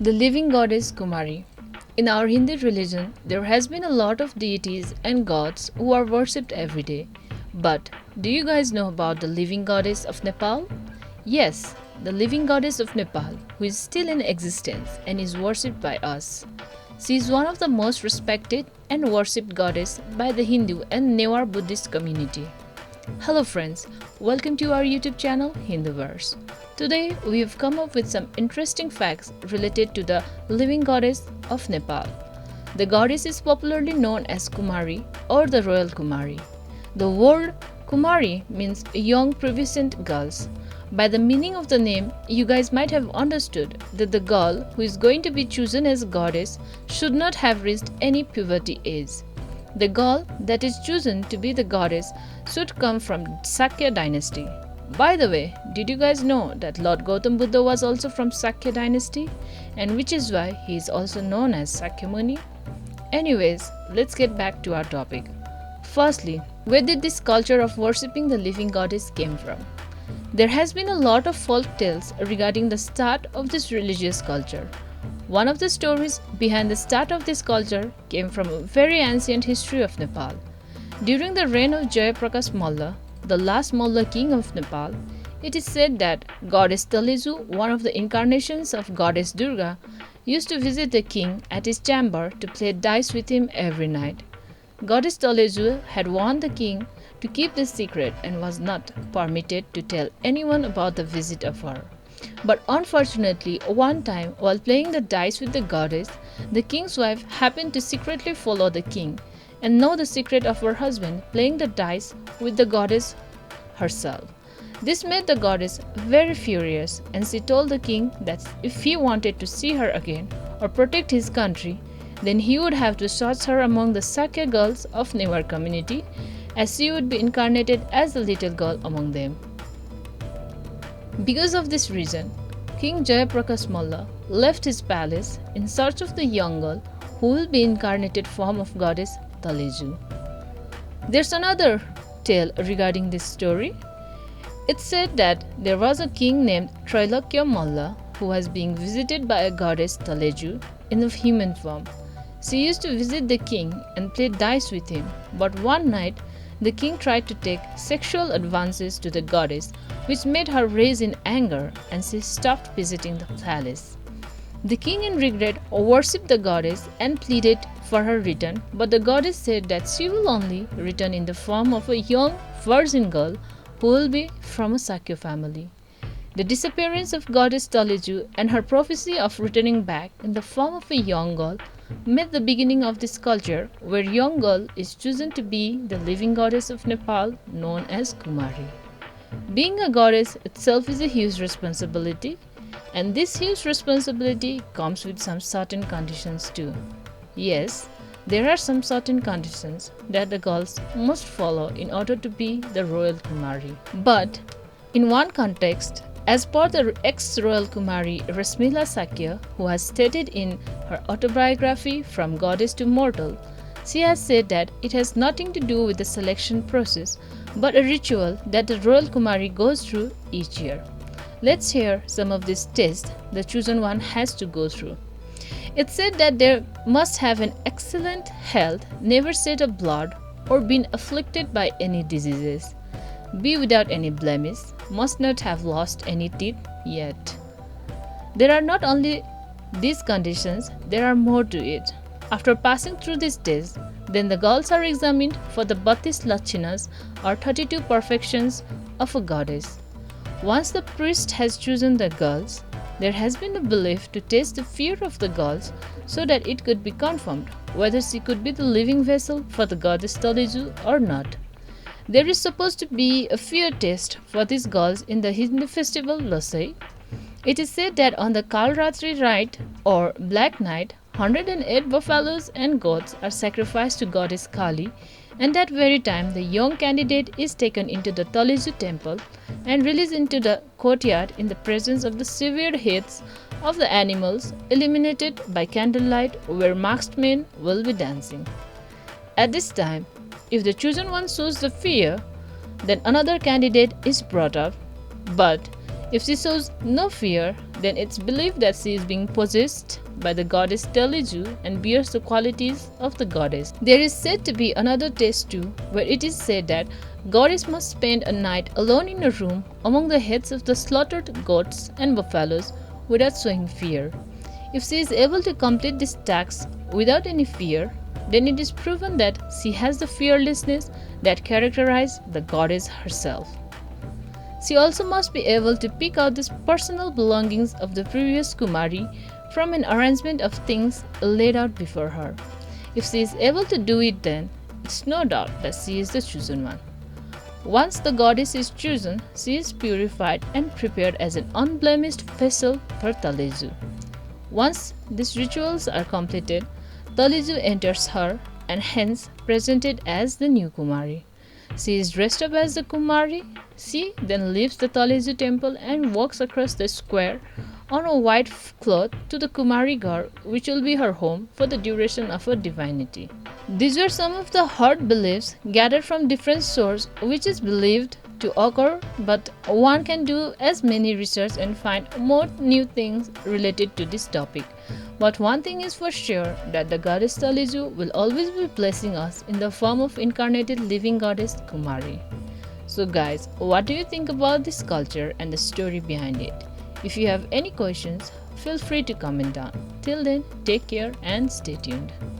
The living goddess Kumari. In our Hindu religion, there has been a lot of deities and gods who are worshipped every day. But do you guys know about the living goddess of Nepal? Yes, the living goddess of Nepal, who is still in existence and is worshipped by us. She is one of the most respected and worshipped goddess by the Hindu and Newar Buddhist community. Hello friends, welcome to our YouTube channel Hinduverse. Today we have come up with some interesting facts related to the living goddess of Nepal. The goddess is popularly known as Kumari or the Royal Kumari. The word Kumari means young pubescent girls. By the meaning of the name, you guys might have understood that the girl who is going to be chosen as goddess should not have reached any puberty age. The girl that is chosen to be the goddess should come from Sakya dynasty. By the way, did you guys know that Lord Gautam Buddha was also from Sakya dynasty, and which is why he is also known as Sakyamuni? Anyways, let's get back to our topic. Firstly, where did this culture of worshipping the living goddess came from? There has been a lot of folk tales regarding the start of this religious culture. One of the stories behind the start of this culture came from a very ancient history of Nepal. During the reign of Jayaprakash Malla, the last Malla king of Nepal, it is said that goddess Taleju, one of the incarnations of goddess Durga, used to visit the king at his chamber to play dice with him every night. Goddess Taleju had warned the king to keep this secret and was not permitted to tell anyone about the visit of her. But unfortunately, one time while playing the dice with the goddess, the king's wife happened to secretly follow the king and know the secret of her husband playing the dice with the goddess herself. This made the goddess very furious, and she told the king that if he wanted to see her again or protect his country, then he would have to search her among the Sakya girls of Newar community, as she would be incarnated as the little girl among them. Because of this reason, King Jayaprakash Malla left his palace in search of the young girl who will be incarnated form of goddess Taleju. There's another tale regarding this story. It's said that there was a king named Trailokya Malla who was being visited by a goddess Taleju in a human form. She used to visit the king and play dice with him, but one night the king tried to take sexual advances to the goddess, which made her rage in anger, and she stopped visiting the palace. The king in regret worshipped the goddess and pleaded for her return, but the goddess said that she will only return in the form of a young virgin girl who will be from a Sakya family. The disappearance of goddess Taleju and her prophecy of returning back in the form of a young girl made the beginning of this culture where young girl is chosen to be the living goddess of Nepal known as Kumari. Being a goddess itself is a huge responsibility, and this huge responsibility comes with some certain conditions too. Yes, there are some certain conditions that the girls must follow in order to be the royal Kumari. But in one context, as per the ex-royal Kumari Rasmila Sakya, who has stated in her autobiography From Goddess to Mortal, she has said that it has nothing to do with the selection process, but a ritual that the royal Kumari goes through each year. Let's hear some of these tests the chosen one has to go through. It's said that they must have an excellent health, never shed of blood, or been afflicted by any diseases, be without any blemish, must not have lost any teeth yet. There are not only these conditions, there are more to it. After passing through this test, then the girls are examined for the Batis Lakshanas or 32 perfections of a goddess. Once the priest has chosen the girls, there has been a belief to test the fear of the girls so that it could be confirmed whether she could be the living vessel for the goddess Taleju or not. There is supposed to be a fear test for these girls in the Hindu festival Lasai. It is said that on the Kalratri rite or Black Night, 108 buffaloes and goats are sacrificed to goddess Kali, and that very time the young candidate is taken into the Taleju temple and released into the courtyard in the presence of the severed heads of the animals illuminated by candlelight where masked men will be dancing. At this time, if the chosen one shows the fear, then another candidate is brought up, but if she shows no fear, then it's believed that she is being possessed by the goddess Teliju and bears the qualities of the goddess. There is said to be another test too, where it is said that goddess must spend a night alone in a room among the heads of the slaughtered goats and buffaloes without showing fear. If she is able to complete this task without any fear, then it is proven that she has the fearlessness that characterizes the goddess herself. She also must be able to pick out the personal belongings of the previous Kumari from an arrangement of things laid out before her. If she is able to do it, then it's no doubt that she is the chosen one. Once the goddess is chosen, she is purified and prepared as an unblemished vessel for Taleju. Once these rituals are completed, Taleju enters her and hence presented as the new Kumari. She is dressed up as the Kumari. She then leaves the Taleju temple and walks across the square on a white cloth to the Kumari Ghar, which will be her home for the duration of her divinity. These were some of the hard beliefs gathered from different sources which is believed to occur, but one can do as many research and find more new things related to this topic. But one thing is for sure, that the goddess Taleju will always be blessing us in the form of incarnated living goddess Kumari. So guys, what do you think about this culture and the story behind it? If you have any questions, feel free to comment down. Till then, take care and stay tuned.